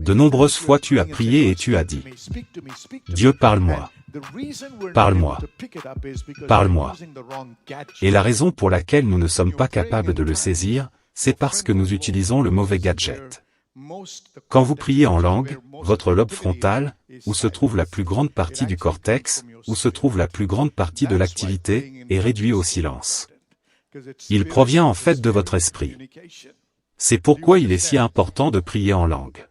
De nombreuses fois tu as prié et tu as dit, Dieu parle-moi. Parle-moi. Parle-moi. Et la raison pour laquelle nous ne sommes pas capables de le saisir, c'est parce que nous utilisons le mauvais gadget. Quand vous priez en langue, votre lobe frontal, où se trouve la plus grande partie du cortex, où se trouve la plus grande partie de l'activité, est réduit au silence. Il provient en fait de votre esprit. C'est pourquoi il est si important de prier en langue.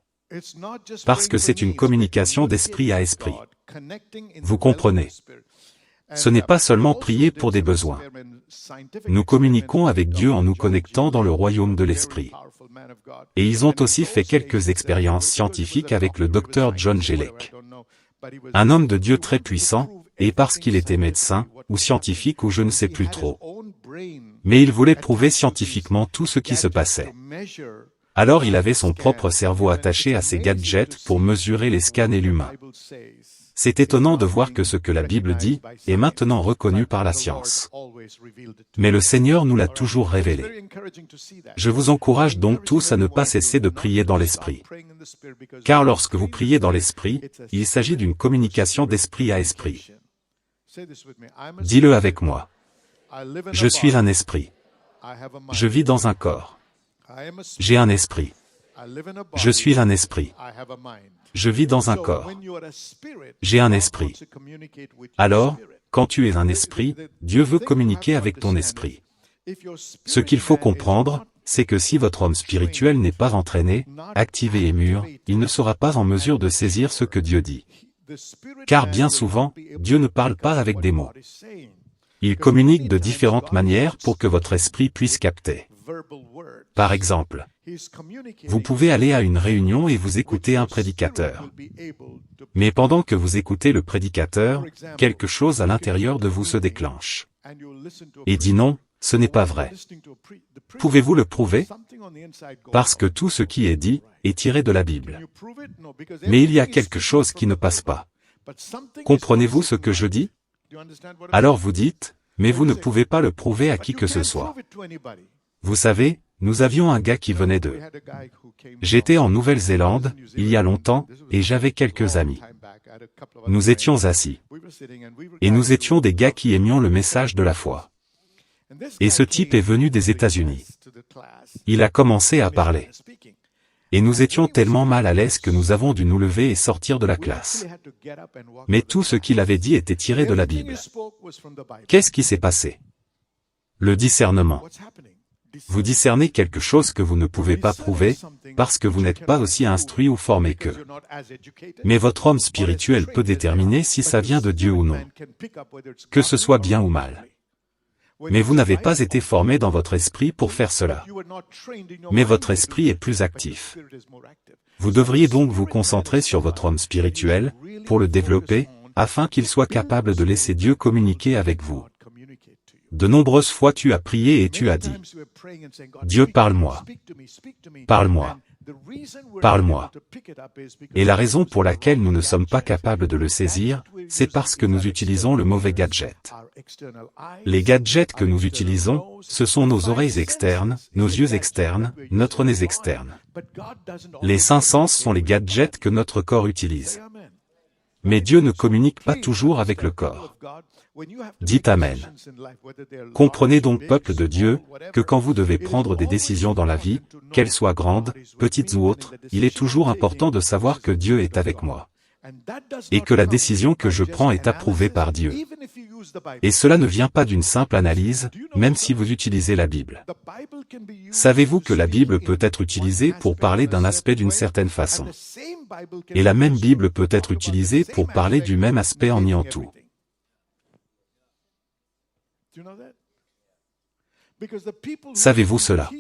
Parce que c'est une communication d'esprit à esprit. Vous comprenez? Ce n'est pas seulement prier pour des besoins. Nous communiquons avec Dieu en nous connectant dans le royaume de l'esprit. Et ils ont aussi fait quelques expériences scientifiques avec le docteur John Jelek. Un homme de Dieu très puissant, et parce qu'il était médecin, ou scientifique ou je ne sais plus trop. Mais il voulait prouver scientifiquement tout ce qui se passait. Alors il avait son propre cerveau attaché à ses gadgets pour mesurer les scans et l'humain. C'est étonnant de voir que ce que la Bible dit, est maintenant reconnu par la science. Mais le Seigneur nous l'a toujours révélé. Je vous encourage donc tous à ne pas cesser de prier dans l'Esprit. Car lorsque vous priez dans l'Esprit, il s'agit d'une communication d'esprit à esprit. Dis-le avec moi. Je suis un esprit. Je vis dans un corps. J'ai un esprit. Je suis un esprit. Je vis dans un corps. J'ai un esprit. Alors, quand tu es un esprit, Dieu veut communiquer avec ton esprit. Ce qu'il faut comprendre, c'est que si votre homme spirituel n'est pas entraîné, activé et mûr, il ne sera pas en mesure de saisir ce que Dieu dit. Car bien souvent, Dieu ne parle pas avec des mots. Il communique de différentes manières pour que votre esprit puisse capter. Par exemple, vous pouvez aller à une réunion et vous écouter un prédicateur. Mais pendant que vous écoutez le prédicateur, quelque chose à l'intérieur de vous se déclenche. Et dit non, ce n'est pas vrai. Pouvez-vous le prouver? Parce que tout ce qui est dit, est tiré de la Bible. Mais il y a quelque chose qui ne passe pas. Comprenez-vous ce que je dis? Alors vous dites, mais vous ne pouvez pas le prouver à qui que ce soit. Vous savez, nous avions un gars qui venait d'eux. J'étais en Nouvelle-Zélande, il y a longtemps, et j'avais quelques amis. Nous étions assis. Et nous étions des gars qui aimions le message de la foi. Et ce type est venu des États-Unis. Il a commencé à parler. Et nous étions tellement mal à l'aise que nous avons dû nous lever et sortir de la classe. Mais tout ce qu'il avait dit était tiré de la Bible. Qu'est-ce qui s'est passé? Le discernement. Vous discernez quelque chose que vous ne pouvez pas prouver, parce que vous n'êtes pas aussi instruit ou formé qu'eux. Mais votre homme spirituel peut déterminer si ça vient de Dieu ou non. Que ce soit bien ou mal. Mais vous n'avez pas été formé dans votre esprit pour faire cela. Mais votre esprit est plus actif. Vous devriez donc vous concentrer sur votre homme spirituel, pour le développer, afin qu'il soit capable de laisser Dieu communiquer avec vous. De nombreuses fois tu as prié et tu as dit, Dieu parle-moi. Parle-moi. Parle-moi. Et la raison pour laquelle nous ne sommes pas capables de le saisir, c'est parce que nous utilisons le mauvais gadget. Les gadgets que nous utilisons, ce sont nos oreilles externes, nos yeux externes, notre nez externe. Les cinq sens sont les gadgets que notre corps utilise. Mais Dieu ne communique pas toujours avec le corps. Dites Amen. Comprenez donc, peuple de Dieu, que quand vous devez prendre des décisions dans la vie, qu'elles soient grandes, petites ou autres, il est toujours important de savoir que Dieu est avec moi. Et que la décision que je prends est approuvée par Dieu. Et cela ne vient pas d'une simple analyse, même si vous utilisez la Bible. Savez-vous que la Bible peut être utilisée pour parler d'un aspect d'une certaine façon? Et la même Bible peut être utilisée pour parler du même aspect en niant tout. Savez-vous cela?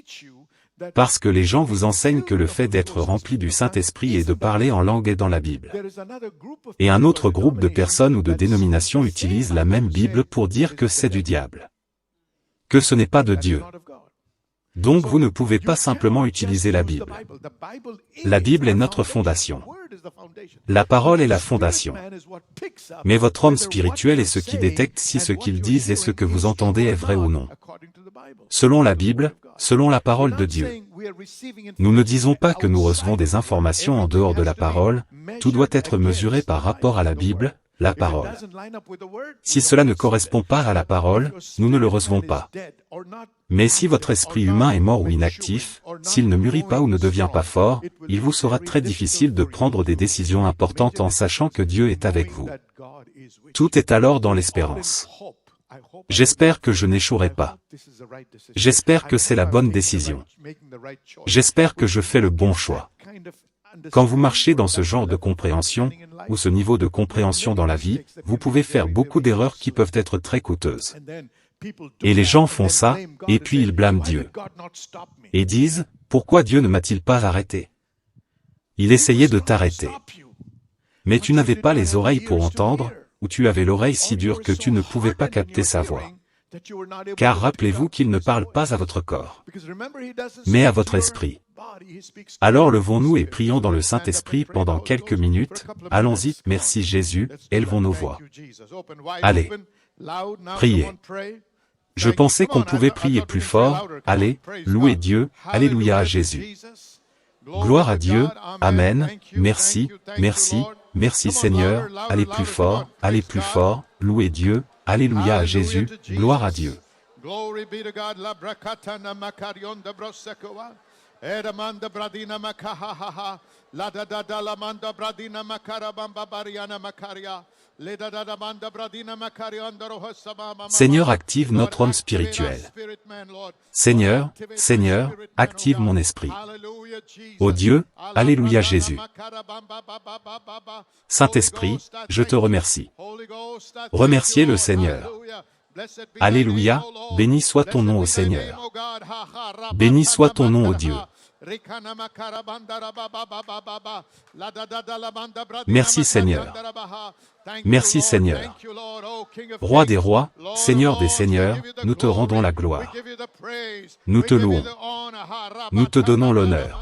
Parce que les gens vous enseignent que le fait d'être rempli du Saint-Esprit et de parler en langue est dans la Bible. Et un autre groupe de personnes ou de dénominations utilise la même Bible pour dire que c'est du diable. Que ce n'est pas de Dieu. Donc vous ne pouvez pas simplement utiliser la Bible. La Bible est notre fondation. La parole est la fondation. Mais votre homme spirituel est ce qui détecte si ce qu'ils disent et ce que vous entendez est vrai ou non. Selon la Bible, selon la parole de Dieu. Nous ne disons pas que nous recevons des informations en dehors de la parole, tout doit être mesuré par rapport à la Bible, la parole. Si cela ne correspond pas à la parole, nous ne le recevons pas. Mais si votre esprit humain est mort ou inactif, s'il ne mûrit pas ou ne devient pas fort, il vous sera très difficile de prendre des décisions importantes en sachant que Dieu est avec vous. Tout est alors dans l'espérance. J'espère que je n'échouerai pas. J'espère que c'est la bonne décision. J'espère que je fais le bon choix. Quand vous marchez dans ce genre de compréhension, ou ce niveau de compréhension dans la vie, vous pouvez faire beaucoup d'erreurs qui peuvent être très coûteuses. Et les gens font ça, et puis ils blâment Dieu. Et disent, pourquoi Dieu ne m'a-t-il pas arrêté? Il essayait de t'arrêter. Mais tu n'avais pas les oreilles pour entendre, ou tu avais l'oreille si dure que tu ne pouvais pas capter sa voix. Car rappelez-vous qu'il ne parle pas à votre corps, mais à votre esprit. Alors levons-nous et prions dans le Saint-Esprit pendant quelques minutes. Allons-y, merci Jésus, élevons nos voix. Allez, priez. Je pensais qu'on pouvait prier plus fort. Allez, louez Dieu, alléluia à Jésus. Gloire à Dieu, Amen, merci, merci, merci Seigneur, allez plus fort, louez Dieu, alléluia à Jésus, gloire à Dieu. Seigneur, active notre homme spirituel. Seigneur, Seigneur, active mon esprit. Ô Dieu, alléluia Jésus. Saint-Esprit, je te remercie. Remerciez le Seigneur. Alléluia, béni soit ton nom ô Seigneur. Béni soit ton nom ô Dieu. Merci Seigneur. Merci Seigneur. Roi des rois, Seigneur des seigneurs, nous te rendons la gloire. Nous te louons. Nous te donnons l'honneur.